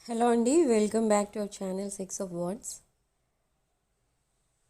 Hello అండి, welcome back to our channel 6 of Wands.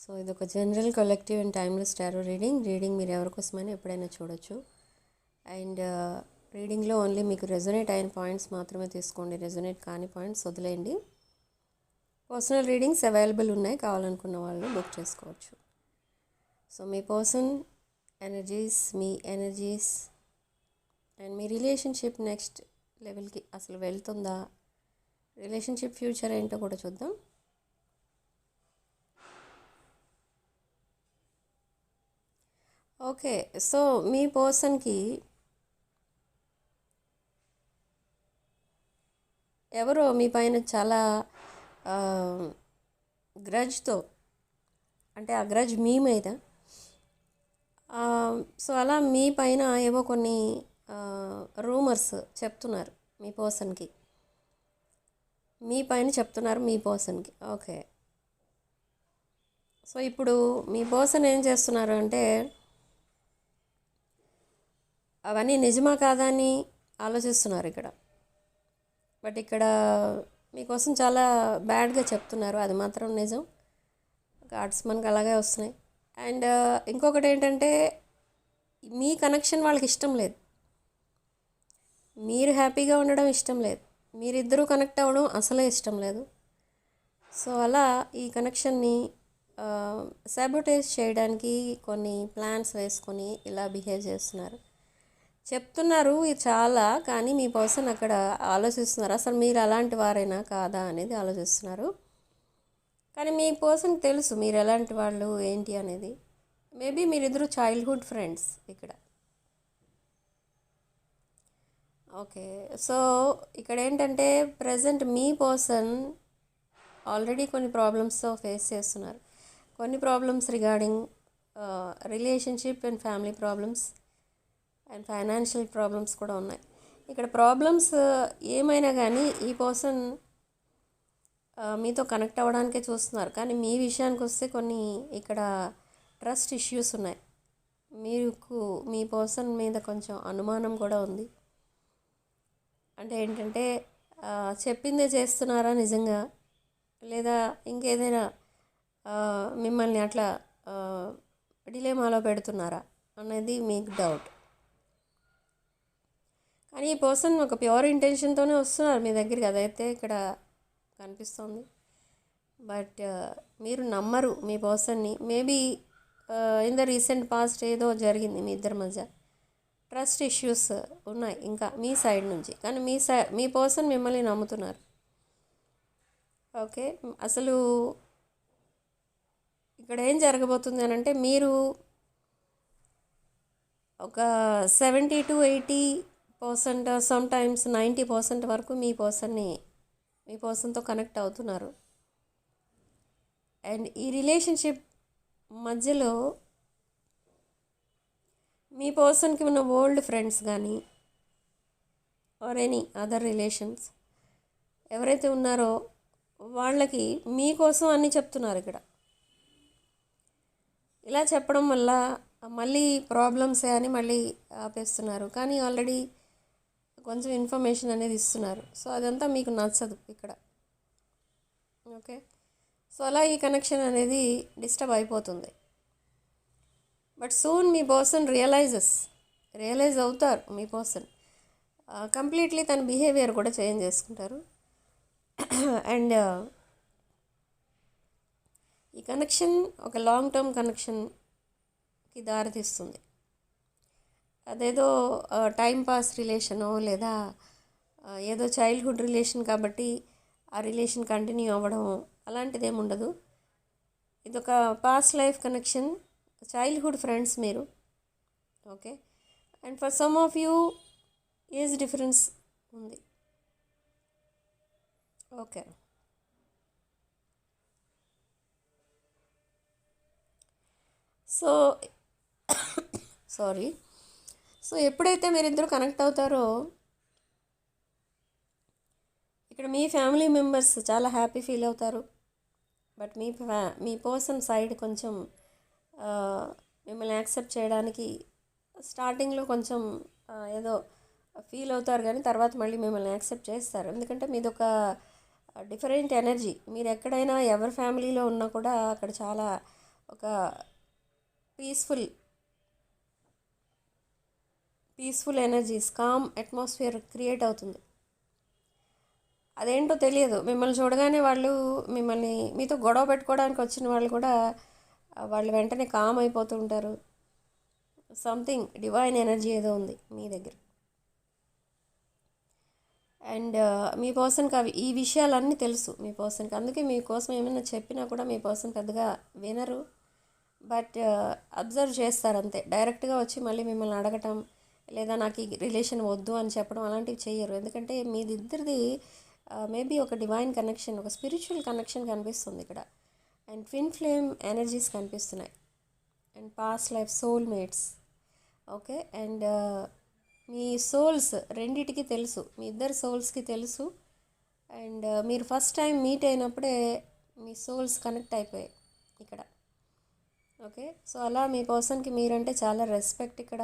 So ఇది ఒక general collective and timeless tarot reading మీరు ఎవరికోసమైనా ఎప్పుడైనా చూడొచ్చు. అండ్ రీడింగ్లో ఓన్లీ మీకు రెజొనేట్ అయిన పాయింట్స్ మాత్రమే తీసుకోండి, రెజొనేట్ కాని పాయింట్స్ వదిలేయండి. పర్సనల్ రీడింగ్స్ అవైలబుల్ ఉన్నాయి, కావాలనుకున్న వాళ్ళు బుక్ చేసుకోవచ్చు. So me person energies, me energies and me relationship next లెవెల్కి అసలు వెళ్తుందా, రిలేషన్షిప్ ఫ్యూచర్ ఏంటో కూడా చూద్దాం. ఓకే, సో మీ పర్సన్కి ఎవరో మీ పైన చాలా గ్రజ్తో, అంటే ఆ గ్రజ్ మీ మీద, సో అలా మీ పైన ఏవో కొన్ని రూమర్స్ చెప్తున్నారు మీ పర్సన్కి, మీ పైన చెప్తున్నారు మీ పర్సన్కి. ఓకే, సో ఇప్పుడు మీ పర్సన్ ఏం చేస్తున్నారు అంటే అవన్నీ నిజమా కాదా అని ఆలోచిస్తున్నారు ఇక్కడ. బట్ ఇక్కడ మీకోసం చాలా బ్యాడ్గా చెప్తున్నారు, అది మాత్రం నిజం. కార్డ్స్ మనకు అలాగే వస్తున్నాయి. అండ్ ఇంకొకటి ఏంటంటే మీ కనెక్షన్ వాళ్ళకి ఇష్టం లేదు, మీరు హ్యాపీగా ఉండడం ఇష్టం లేదు, మీరిద్దరూ కనెక్ట్ అవ్వడం అసలే ఇష్టం లేదు. సో అలా ఈ కనెక్షన్ని సాబోటేజ్ చేయడానికి కొన్ని ప్లాన్స్ వేసుకొని ఇలా బిహేవ్ చేస్తున్నారు, చెప్తున్నారు ఇది చాలా. కానీ మీ పర్సన్ అక్కడ ఆలోచిస్తున్నారు అసలు మీరు అలాంటి వారైనా కాదా అనేది ఆలోచిస్తున్నారు. కానీ మీ పర్సన్కి తెలుసు మీరు ఎలాంటి వాళ్ళు ఏంటి అనేది. మేబీ మీరిద్దరు చైల్డ్హుడ్ ఫ్రెండ్స్ ఇక్కడ. ఓకే, సో ఇక్కడ ఏంటంటే ప్రజెంట్ మీ పర్సన్ ఆల్రెడీ కొన్ని ప్రాబ్లమ్స్తో ఫేస్ చేస్తున్నారు. కొన్ని problems regarding relationship and family problems and financial problems కూడా ఉన్నాయి. ఇక్కడ ప్రాబ్లమ్స్ ఏమైనా కానీ ఈ పర్సన్ మీతో కనెక్ట్ అవ్వడానికే చూస్తున్నారు. కానీ మీ విషయానికి వస్తే కొన్ని ఇక్కడ ట్రస్ట్ ఇష్యూస్ ఉన్నాయి. మీకు మీ పర్సన్ మీద కొంచెం అనుమానం కూడా ఉంది. అంటే ఏంటంటే చెప్పిందే చేస్తున్నారా నిజంగా, లేదా ఇంకేదైనా మిమ్మల్ని అట్లా డిలేమాలో పెడుతున్నారా అనేది మీకు డౌట్. కానీ ఈ పర్సన్ ఒక ప్యూర్ ఇంటెన్షన్తోనే వస్తున్నారు మీ దగ్గరికి, అదైతే ఇక్కడ కనిపిస్తుంది. బట్ మీరు నమ్మరు మీ పర్సన్ని. Maybe in the recent past ఏదో జరిగింది మీ ఇద్దరి మధ్య, ట్రస్ట్ ఇష్యూస్ ఉన్నాయి ఇంకా మీ సైడ్ నుంచి. కానీ మీ పర్సన్ మిమ్మల్ని నమ్ముతున్నారు. ఓకే, అసలు ఇక్కడ ఏం జరగబోతుంది అని అంటే మీరు ఒక 70 to 80%, సమ్ టైమ్స్ 90% వరకు మీ పర్సన్తో కనెక్ట్ అవుతున్నారు. అండ్ ఈ రిలేషన్షిప్ మధ్యలో మీ పర్సన్కి ఉన్న ఓల్డ్ ఫ్రెండ్స్ కానీ ఆర్ ఎనీ అదర్ రిలేషన్స్ ఎవరైతే ఉన్నారో వాళ్ళకి మీకోసం అన్నీ చెప్తున్నారు ఇక్కడ. ఇలా చెప్పడం వల్ల మళ్ళీ ప్రాబ్లమ్సే అని మళ్ళీ ఆపేస్తున్నారు. కానీ ఆల్రెడీ కొంచెం ఇన్ఫర్మేషన్ అనేది ఇస్తున్నారు. సో అదంతా మీకు నచ్చదు ఇక్కడ. ఓకే, సో అలా ఈ కనెక్షన్ అనేది డిస్టర్బ్ అయిపోతుంది. బట్ సూన్ మీ పర్సన్ రియలైజ్ అవుతారు. మీ పర్సన్ కంప్లీట్లీ తన బిహేవియర్ కూడా చేంజ్ చేసుకుంటారు. అండ్ ఈ కనెక్షన్ ఒక లాంగ్ టర్మ్ కనెక్షన్కి దారితీస్తుంది. అదేదో టైం పాస్ రిలేషనో లేదా ఏదో చైల్డ్హుడ్ రిలేషన్ కాబట్టి ఆ రిలేషన్ కంటిన్యూ అవ్వడం అలాంటిది ఏమి ఉండదు. ఇది ఒక past life connection, childhood friends మీరు. Okay, and for some of you age difference ఉంది. ఓకే, సో సారీ, సో ఎప్పుడైతే మీరిద్దరు కనెక్ట్ అవుతారో ఇక్కడ మీ ఫ్యామిలీ మెంబర్స్ చాలా హ్యాపీ ఫీల్ అవుతారు. బట్ మీ పర్సన్ సైడ్ కొంచెం మిమ్మల్ని యాక్సెప్ట్ చేయడానికి స్టార్టింగ్లో కొంచెం ఏదో ఫీల్ అవుతారు, కానీ తర్వాత మళ్ళీ మిమ్మల్ని యాక్సెప్ట్ చేస్తారు. ఎందుకంటే మీది ఒక డిఫరెంట్ ఎనర్జీ. మీరు ఎక్కడైనా ఎవరి ఫ్యామిలీలో ఉన్నా కూడా అక్కడ చాలా ఒక peaceful peaceful energies, calm atmosphere create అవుతుంది. అదేంటో తెలియదు, మిమ్మల్ని చూడగానే వాళ్ళు మిమ్మల్ని మీతో గొడవ పెట్టుకోవడానికి వచ్చిన వాళ్ళు కూడా వాళ్ళు వెంటనే కామ్ అయిపోతూ ఉంటారు. సంథింగ్ డివైన్ ఎనర్జీ ఏదో ఉంది మీ దగ్గర. అండ్ మీ పర్సన్కి ఈ విషయాలన్నీ తెలుసు మీ పర్సన్కి. అందుకే మీకోసం ఏమైనా చెప్పినా కూడా మీ పర్సన్ పెద్దగా వినరు, బట్ అబ్జర్వ్ చేస్తారు అంతే. డైరెక్ట్గా వచ్చి మళ్ళీ మిమ్మల్ని అడగటం లేదా నాకు ఈ రిలేషన్ వద్దు అని చెప్పడం అలాంటివి చేయరు. ఎందుకంటే మీదిద్దరిది మేబీ ఒక డివైన్ కనెక్షన్, ఒక స్పిరిచువల్ కనెక్షన్ కనిపిస్తుంది ఇక్కడ. అండ్ ట్విన్ ఫ్లేమ్ ఎనర్జీస్ కనిపిస్తున్నాయి. And past life soulmates. Okay. And me souls రెండిటికి తెలుసు, మీ ఇద్దరు సోల్స్కి తెలుసు. అండ్ మీరు ఫస్ట్ టైం మీట్ అయినప్పుడే మీ సోల్స్ కనెక్ట్ అయిపోయాయి ఇక్కడ. ఓకే. సో అలా మీ పర్సన్కి మీరంటే చాలా రెస్పెక్ట్ ఇక్కడ.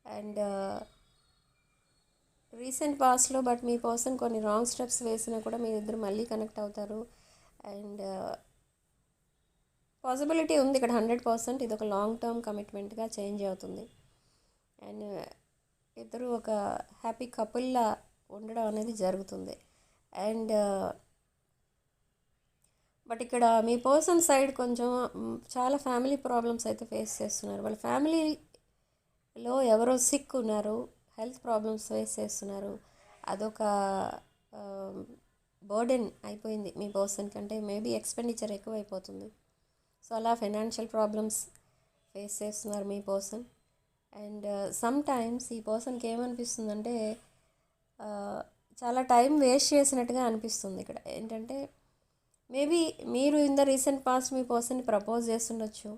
అండ్ రీసెంట్ పాస్ట్లో బట్ మీ పర్సన్ కొన్ని రాంగ్ స్టెప్స్ వేసినా కూడా మీరిద్దరు మళ్ళీ కనెక్ట్ అవుతారు. అండ్ పాసిబిలిటీ ఉంది ఇక్కడ 100%. ఇది ఒక లాంగ్ టర్మ్ కమిట్మెంట్గా చేంజ్ అవుతుంది. అండ్ ఇద్దరు ఒక హ్యాపీ కపుల్లా ఉండడం అనేది జరుగుతుంది. అండ్ బట్ ఇక్కడ మీ పర్సన్ సైడ్ కొంచెం చాలా ఫ్యామిలీ ప్రాబ్లమ్స్ అయితే ఫేస్ చేస్తున్నారు. వాళ్ళ ఫ్యామిలీలో ఎవరో సిక్ ఉన్నారు, హెల్త్ ప్రాబ్లమ్స్ ఫేస్ చేస్తున్నారు. అదొక బర్డెన్ అయిపోయింది మీ పర్సన్ కంటే. మేబీ ఎక్స్పెండిచర్ ఎక్కువ అయిపోతుంది. సో అలా ఫైనాన్షియల్ ప్రాబ్లమ్స్ ఫేస్ చేస్తున్నారు మీ పర్సన్. అండ్ సమ్ టైమ్స్ ఈ పర్సన్కి ఏమనిపిస్తుందంటే చాలా టైం వేస్ట్ చేసినట్టుగా అనిపిస్తుంది ఇక్కడ. ఏంటంటే మేబీ మీరు ఇన్ ద రీసెంట్ పాస్ట్ మీ పర్సన్ని ప్రపోజ్ చేస్తుండొచ్చు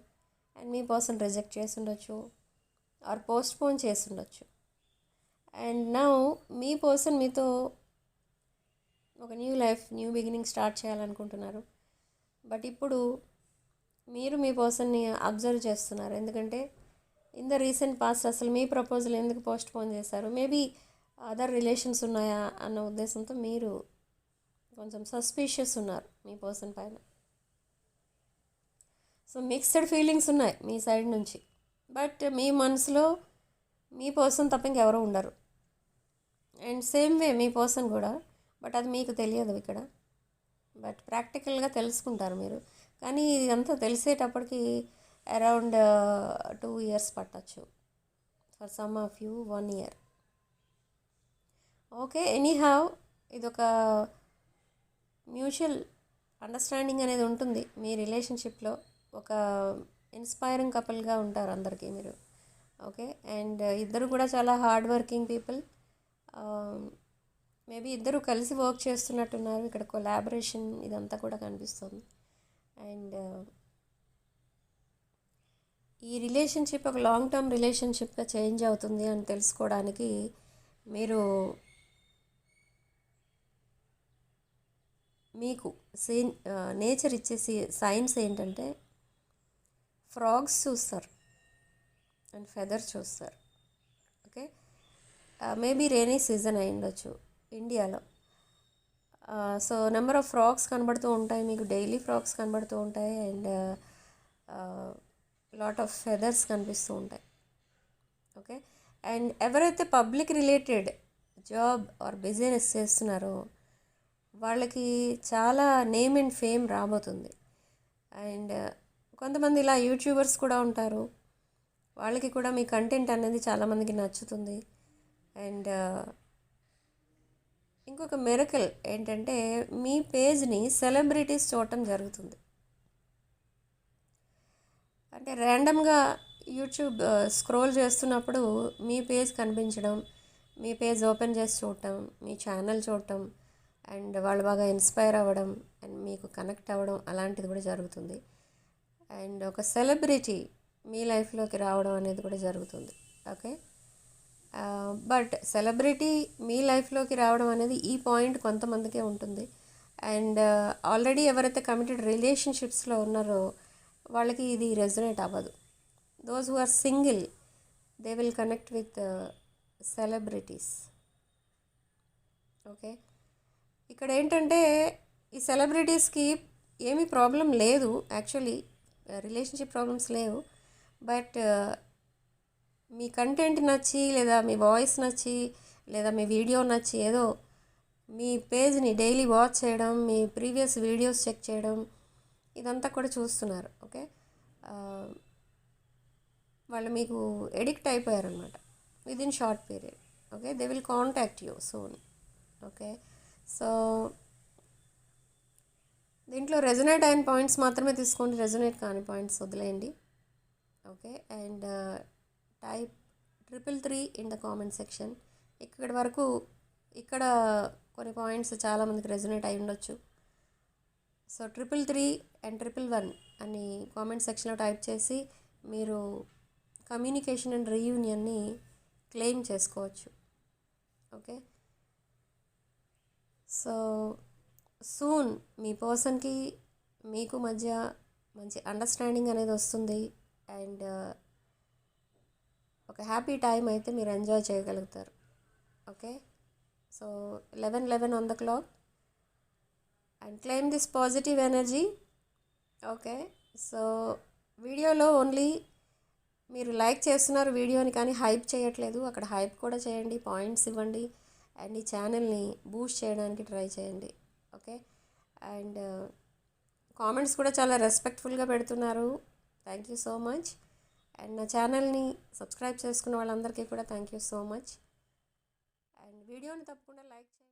అండ్ మీ పర్సన్ రిజెక్ట్ చేస్తుండొచ్చు ఆర్ పోస్ట్పోన్ చేస్తుండొచ్చు. అండ్ నౌ మీ పర్సన్ మీతో ఒక new life, new beginning start చేయాలనుకుంటున్నారు. బట్ ఇప్పుడు మీరు మీ పర్సన్ని అబ్జర్వ్ చేస్తున్నారు. ఎందుకంటే ఇన్ ద రీసెంట్ పాస్ట్ అసలు మీ ప్రపోజల్ ఎందుకు పోస్ట్పోన్ చేశారు, మేబీ అదర్ రిలేషన్స్ ఉన్నాయా అన్న ఉద్దేశంతో మీరు కొంచెం సస్పీషియస్ ఉన్నారు మీ పర్సన్ పైన. సో మిక్స్డ్ ఫీలింగ్స్ ఉన్నాయి మీ సైడ్ నుంచి. బట్ మీ మనసులో మీ పర్సన్ తప్ప ఇంకెవరూ ఉండరు. And same way me person కూడా, బట్ అది మీకు తెలియదు ఇక్కడ. బట్ ప్రాక్టికల్గా తెలుసుకుంటారు మీరు. కానీ ఇదంతా తెలిసేటప్పటికి అరౌండ్ 2 years పట్టచ్చు. For some of you 1 year. Okay. Anyhow ఇదొక మ్యూచువల్ అండర్స్టాండింగ్ అనేది ఉంటుంది మీ రిలేషన్షిప్లో. ఒక ఇన్స్పైరింగ్ కపుల్గా ఉంటారు అందరికీ మీరు. ఓకే. అండ్ ఇద్దరు కూడా చాలా హార్డ్ వర్కింగ్ పీపుల్. మేబీ ఇద్దరు కలిసి వర్క్ చేస్తున్నట్టున్నారు. ఇక్కడ కొలాబరేషన్ ఇదంతా కూడా కనిపిస్తుంది. అండ్ ఈ రిలేషన్షిప్ ఒక లాంగ్ టర్మ్ రిలేషన్షిప్గా చేంజ్ అవుతుంది అని తెలుసుకోవడానికి మీరు మీకు నేచర్ ఇచ్చే సైన్స్ ఏంటంటే ఫ్రాగ్స్ చూస్తారు అండ్ ఫెదర్స్ చూస్తారు. ఓకే. మేబీ రైనీ సీజన్ అయి ఉండొచ్చు ఇండియాలో. సో నెంబర్ ఆఫ్ ఫ్రాగ్స్ కనబడుతూ ఉంటాయి మీకు, డైలీ ఫ్రాగ్స్ కనబడుతూ ఉంటాయి. అండ్ లాట్ ఆఫ్ ఫెదర్స్ కనిపిస్తూ ఉంటాయి. ఓకే. అండ్ ఎవరైతే public related job or business చేస్తున్నారో వాళ్ళకి చాలా నేమ్ అండ్ ఫేమ్ రాబోతుంది. అండ్ కొంతమంది ఇలా యూట్యూబర్స్ కూడా ఉంటారు, వాళ్ళకి కూడా మీ కంటెంట్ అనేది చాలామందికి నచ్చుతుంది. అండ్ ఇంకొక మిరకల్ ఏంటంటే మీ పేజ్ని సెలబ్రిటీస్ చూడటం జరుగుతుంది. అంటే ర్యాండమ్గా యూట్యూబ్ స్క్రోల్ చేస్తున్నప్పుడు మీ పేజ్ కనిపించడం, మీ పేజ్ ఓపెన్ చేసి చూడటం, మీ ఛానల్ చూడటం, అండ్ వాళ్ళు బాగా ఇన్స్పైర్ అవ్వడం అండ్ మీకు కనెక్ట్ అవ్వడం అలాంటిది కూడా జరుగుతుంది. అండ్ ఒక సెలబ్రిటీ మీ లైఫ్లోకి రావడం అనేది కూడా జరుగుతుంది. ఓకే. బట్ సెలబ్రిటీ మీ లైఫ్లోకి రావడం అనేది ఈ పాయింట్ కొంతమందికే ఉంటుంది. అండ్ ఆల్రెడీ ఎవరైతే కమిటెడ్ రిలేషన్షిప్స్లో ఉన్నారో వాళ్ళకి ఇది రెజొనేట్ అవ్వదు. Those who are single they will connect with celebrities. Okay. ఇక్కడ ఏంటంటే ఈ సెలబ్రిటీస్కి ఏమీ ప్రాబ్లం లేదు యాక్చువల్లీ, రిలేషన్షిప్ ప్రాబ్లమ్స్ లేవు. బట్ మీ కంటెంట్ నచ్చి లేదా మీ వాయిస్ నచ్చి లేదా మీ వీడియో నచ్చి ఏదో మీ పేజ్ని డైలీ వాచ్ చేయడం, మీ ప్రీవియస్ వీడియోస్ చెక్ చేయడం, ఇదంతా కూడా చూస్తున్నారు. ఓకే, వాళ్ళు మీకు ఎడిక్ట్ అయిపోయారనమాట within short period. Okay, they will contact you soon. Okay, so దీంట్లో రెజొనేట్ అయిన పాయింట్స్ మాత్రమే తీసుకోండి, రెజొనేట్ కాని పాయింట్స్ వదిలేయండి. Okay, and type 333 in the comment section. ఇక్కడి వరకు ఇక్కడ కొన్ని పాయింట్స్ చాలామందికి రెజొనేట్ అయి ఉండొచ్చు. సో 333 అండ్ 111 అని కామెంట్ సెక్షన్లో టైప్ చేసి మీరు కమ్యూనికేషన్ అండ్ రీయూనియన్ని క్లెయిమ్ చేసుకోవచ్చు. ఓకే, సో సూన్ మీ పర్సన్కి మీకు మధ్య మంచి అండర్స్టాండింగ్ అనేది వస్తుంది. అండ్ ఒక హ్యాపీ టైం అయితే మీరు ఎంజాయ్ చేయగలుగుతారు. Okay, so 11:11 on the clock and claim this positive energy. Okay, so వీడియోలో ఓన్లీ మీరు లైక్ చేస్తున్నారు వీడియోని, కానీ హైప్ చేయట్లేదు. అక్కడ హైప్ కూడా చేయండి, పాయింట్స్ ఇవ్వండి, అండ్ ఈ ఛానల్ని బూస్ట్ చేయడానికి ట్రై చేయండి. ఓకే, అండ్ కామెంట్స్ కూడా చాలా రెస్పెక్ట్ఫుల్గా పెడుతున్నారు. Thank you so much. And నా ఛానల్ని సబ్స్క్రైబ్ చేసుకున్న వాళ్ళందరికీ కూడా thank you so much. And వీడియోని తప్పకుండా లైక్ చేయండి.